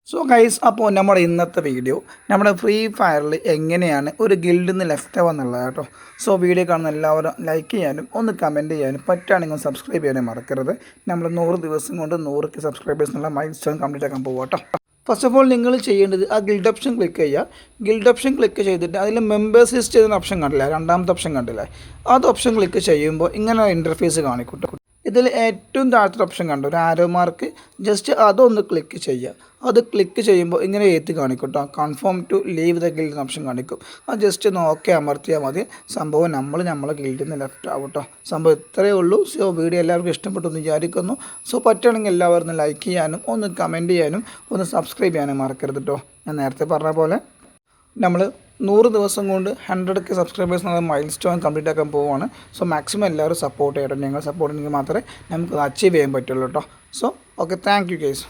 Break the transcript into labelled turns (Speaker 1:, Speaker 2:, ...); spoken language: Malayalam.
Speaker 1: സോ ഗൈസ്, അപ്പോൾ നമ്മുടെ ഇന്നത്തെ വീഡിയോ നമ്മുടെ ഫ്രീ ഫയറിൽ എങ്ങനെയാണ് ഒരു ഗിൽഡിൽ നിന്ന് ലെഫ്റ്റ് ആവുക കേട്ടോ. സോ വീഡിയോ കാണുന്ന എല്ലാവരും ലൈക്ക് ചെയ്യാനും ഒന്ന് കമൻറ്റ് ചെയ്യാനും പറ്റുകയാണെങ്കിൽ സബ്സ്ക്രൈബ് ചെയ്യാനും മറക്കരുത്. നമ്മൾ 100 ദിവസം കൊണ്ട് 100 സബ്സ്ക്രൈബേഴ്സ് എന്നുള്ള മൈൽ സ്റ്റോൺ കംപ്ലീറ്റ് ആക്കാൻ പോകും കേട്ടോ. ഫസ്റ്റ് ഓഫ് ഓൾ നിങ്ങൾ ചെയ്യേണ്ടത് ആ ഗിൽഡ് ഓപ്ഷൻ ക്ലിക്ക് ചെയ്യുക. ഗിൽഡ് ഓപ്ഷൻ ക്ലിക്ക് ചെയ്തിട്ട് അതിൽ മെമ്പേഴ്സ് ലിസ്റ്റ് ചെയ്യുന്ന ഓപ്ഷൻ കണ്ടില്ല, രണ്ടാമത്തെ ഓപ്ഷൻ കണ്ടില്ലേ, അത് ഓപ്ഷൻ ക്ലിക്ക് ചെയ്യുമ്പോൾ ഇങ്ങനെ ഇൻ്റർഫേസ് കാണിക്കും. ഇതിൽ ഏറ്റവും താഴത്തെ ഓപ്ഷൻ കണ്ടു ഒരു ആരോ മാർക്ക്, ജസ്റ്റ് അതൊന്ന് ക്ലിക്ക് ചെയ്യുക. അത് ക്ലിക്ക് ചെയ്യുമ്പോൾ ഇങ്ങനെ എഴുതി കാണിക്കും കേട്ടോ, confirm to leave the guild എന്ന ഓപ്ഷൻ കാണിക്കും. അത് ജസ്റ്റ് ഒന്ന് ഓക്കെ അമർത്തിയാൽ മതി. സംഭവം നമ്മളെ ഗിൽഡിൽ നിന്ന് ലെഫ്റ്റ് ആവും കേട്ടോ. സംഭവം ഇത്രയേ ഉള്ളൂ. സോ വീഡിയോ എല്ലാവർക്കും ഇഷ്ടപ്പെട്ടു എന്ന് വിചാരിക്കുന്നു. സോ പറ്റുകയാണെങ്കിൽ എല്ലാവരും ലൈക്ക് ചെയ്യാനും ഒന്ന് കമൻറ്റ് ചെയ്യാനും ഒന്ന് സബ്സ്ക്രൈബ് ചെയ്യാനും മറക്കരുത് കേട്ടോ. ഞാൻ നേരത്തെ പറഞ്ഞ പോലെ നമ്മൾ 100 ദിവസം കൊണ്ട് 100K സബ്സ്ക്രൈബേഴ്സ് എന്ന മൈൽ സ്റ്റോൺ കംപ്ലീറ്റ് ആക്കാൻ പോവുകയാണ്. സോ മാക്സിമം എല്ലാവരും സപ്പോർട്ട് ചെയ്യട്ടോ. നിങ്ങൾ സപ്പോർട്ട് ഉണ്ടെങ്കിൽ മാത്രമേ നമുക്ക് അച്ചീവ് ചെയ്യാൻ പറ്റുള്ളൂ കേട്ടോ. So okay, thank you guys.